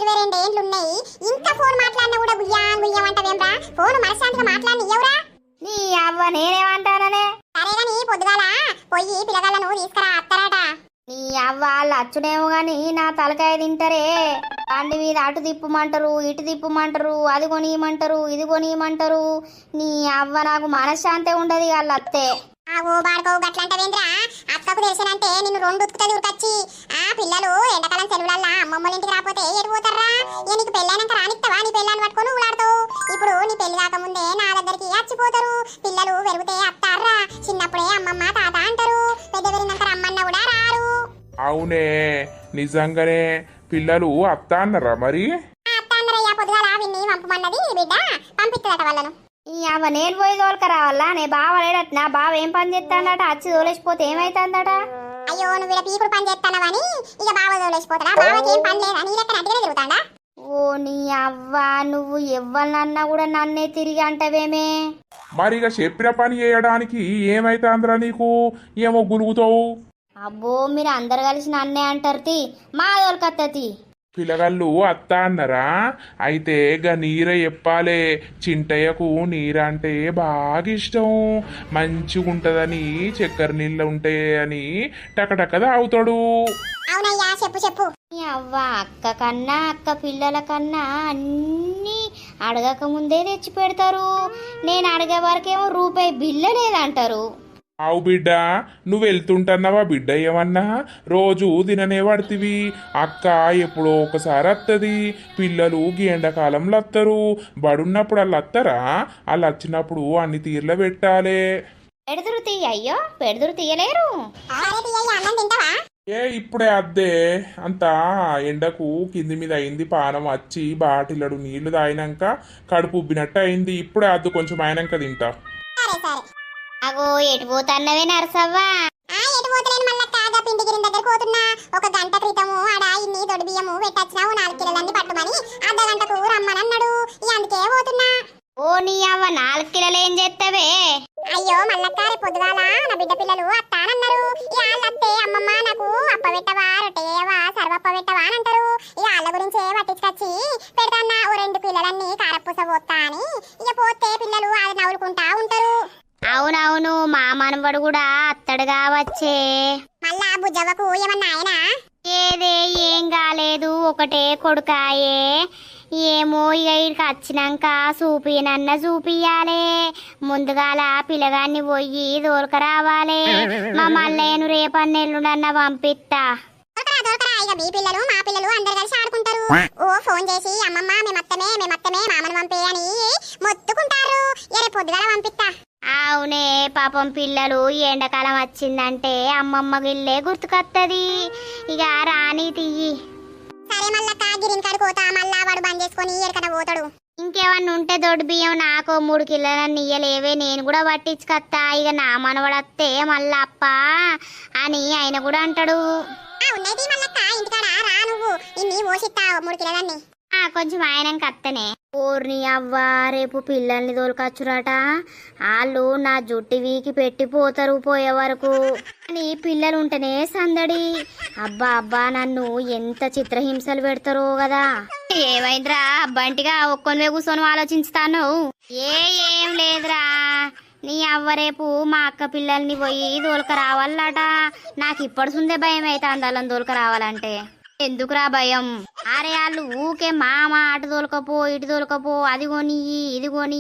22 ఉన్నాయి. ఇంకా ఫోన్ మాట్లాడినా కూడా గుయ్యమంటావేమ్రా? ఫోన్ మనశాంతిగా మాట్లాడి ఎవరా? నీ అవ్వ నేనేమంటాననే. సరే గాని పొద్దుగాల పోయి పిల్లగాళ్ళను తీసుకురా అత్తరాట. నీ అవ్వ లచ్చుడేమో గాని నా తలకాయ తింటారే. బండి మీద అటు తిప్పమంటారు, ఇటు తిప్పమంటారు, అది కొనియమంటారు, ఇది కొనియమంటారు. నీ అవ్వ నాకు మనశ్శాంతే ఉండదు వాళ్ళ అత్తే. ఓ బాడుకో గట్లంటవేంద్రా? అక్కకు తెలిసినంటే నిన్ను 2 ఉతుకుతుంది ఉరకచ్చి. ఆ పిల్లలు ఎండాకాలం సెలవులల్లా అమ్మమ్మల ఇంటికి రాకపోతే ఎటు పోతారా? నీకు పెళ్ళైనాక రానిస్తావా? నీ పెళ్ళాన్ని పట్టుకొని ఊలాడతావు. ఇప్పుడు నీ పెళ్లి కాకముందే నా దగ్గరికి వచ్చిపోతారు. పిల్లలు పెరిగితే అత్తారా, చిన్నప్పుడే అమ్మమ్మ తాత అంటారు. పెద్ద పెరిగినాక రమ్మన్న కూడా రారు. అవునే, నిజంగానే పిల్లలు అత్త అన్నారా మరి? అత్త అన్నరయ్యా. పొద్దుగాల విన్ని పంపమన్నది బిడ్డ, పంపిస్తుందట వాళ్ళను. ఈ అవ్వ నేను పోయి తోలుక రావాలా? నే బావ లేడట. నా బావ ఏం పని చేస్తాడట? అచ్చి తోలేసిపోతే ఏమైతుందట? అయ్యో నువ్వు ఇలా పీకుడు పని చేస్తానవని ఇక బావ తోలేసిపోతాడా? బావకి ఏం పని లేదా? నీ లెక్క నటిగా తిరుగుతాడా? ఓ నీ అవ్వ, నువ్వు ఎవ్వనన్నా కూడా నన్నే తిరిగి అంటవేమే. మరి ఇక చెప్పిన పని చేయడానికి ఏమైతుందిరా నీకు? ఏమో గులుగుతావు. అబ్బో మీరు అందరు కలిసి నన్నే అంటారు. తి మా తోలుకత్తతి. పిల్లగాళ్ళు అత్త అన్నారా? అయితే గా నీర చెప్పాలే. చింటయ్యకు నీరంటే బాగా ఇష్టం. మంచిగా ఉంటదని, చక్కెర నీళ్ళు ఉంటాయని టకటక తాగుతాడు. అవునయ్యా, చెప్పు చెప్పు. నీ అవ్వ అక్క కన్నా, అక్క పిల్లల కన్నా అన్నీ అడగక ముందే తెచ్చి పెడతారు. నేను అడిగే వరకేమో రూపాయి బిల్ల లేదంటారు. ఆవు బిడ్డ, నువ్వు వెళ్తుంటున్నావా బిడ్డ? ఏమన్నా రోజు తిననే పడుతుంది. అక్క ఎప్పుడో ఒకసారి వస్తుంది. పిల్లలు ఎండాకాలంలో వస్తారు. బడున్నప్పుడు వాళ్ళు వస్తారా? వాళ్ళు వచ్చినప్పుడు అన్ని తీర్ల పెట్టాలి. పెడుదురు తీయ. అయ్యో పెడుదురు తీయలేరు. ఏ ఇప్పుడే అద్దే అంతా ఎండకు కింది మీద అయింది. పానం వచ్చి బాటిలడు నీళ్లు తాగినాక కడుపు ఉబ్బినట్టు అయింది. ఇప్పుడే అద్దు, కొంచెం అయినాక తింటా. సరే సరే. అగో ఎటు పోతన్నవే నరసవ్వా? ఎటు పోతలేను మళ్ళక్క. పిండి గిరిని దగ్గర పోతున్నా. 1 గంట క్రితము ఆడ ఇన్ని దొడ్డు బియ్యము పెట్టొచ్చినావు. 4 కిలోలన్నీ పట్టుమని అర్ధ గంటకు రమ్మని అన్నాడు. అందుకే పోతున్నా. ఓ నీ అవ్వ 4 కిలోలు ఏం చేస్తావే? అయ్యో మల్లక్క, రేపు పొద్దుగాల నా బిడ్డ పిల్లలు అత్తానన్నారు. వాళ్ళత్తే అమ్మమ్మ నాకు అప్ప పెట్టవా, రొట్టెవా, సర్వప్ప పెట్టవా అని అంటారు. వాళ్ళ గురించే పట్టించుకొచ్చి పెడతాన్నా. ఓ 2 కిలోలన్నీ కారపూస పోతా అని. ఇక పోతే పిల్లలు అది నవ్వులుకుంటా ఉంటారు. అవునవును, మా మనవడు కూడా అత్తడు కావచ్చే. మళ్ళా బుజ్జవ్వకు ఏమన్నా ఆయనా? ఏదే ఏం కాలేదు, ఒకటే కొడుకాయే. ఏమో ఇక ఇక్కడికి వచ్చినాక చూపియనన్నా చూపియాలే. ముందుగాల పిల్లగాన్ని పోయి దొరక రావాలి. మా మల్లయ్యను రేపన్నెల్లుడన్నా పంపిస్తా. దొరకరా ఇక మీ పిల్లలు మా పిల్లలు అందరు కలిసి ఆడుకుంటారు. ఓ ఫోన్ చేసి అమ్మమ్మ మేమత్తమే మామను పంపే అని మొత్తుకుంటారు. రేపు పొద్దుగాల పంపిస్తా. అవునే, పాపం పిల్లలు ఎండాకాలం వచ్చిందంటే అమ్మమ్మ గిల్లే గుర్తుకొత్తది. ఇక రాని తీయి. సరే మల్లక్క, గిరిని కడుకోతా. మళ్ళా వాడు బంద్ చేసుకొని ఎక్కడ పోతాడు. ఇంకేమన్నా ఉంటే దొడ్డు బియ్యం నాకు 3 కిలోలన్నీ ఇయ్యలేవే, నేను కూడా పట్టించుకొత్తా. ఇక నా మనవడత్తే మళ్ళా అప్ప అని ఆయన కూడా అంటాడు. ఉన్నది మల్లక్క, ఇంటికాడ రా. నువ్వు ఇన్ని పోసిస్తావు 3 కిలోలన్నీ. కొంచెం ఆయనకి అత్తనే. ఊర్ని అవ్వ, రేపు పిల్లల్ని తోలుకొచ్చురట. వాళ్ళు నా జుట్టు వీకి పెట్టిపోతారు పోయే వరకు. అని పిల్లలు ఉంటేనే సందడి. అబ్బా అబ్బా, నన్ను ఎంత చిత్రహింసలు పెడతారో కదా. ఏమైందిరా బంటిగా ఒక్కొనివే కూర్చొని ఆలోచిస్తాను? ఏం లేదురా. నీ అవ్వ రేపు మా అక్క పిల్లల్ని పోయి దోలుక రావాలట. నాకు ఇప్పటి సుందే భయం అయితే అందాలని దోలుక రావాలంటే. ఎందుకురా భయం? అరే వాళ్ళు ఊకే మామ అటు తోలుకపో, ఇటు తోలుకపో, అది కొని ఇది కొని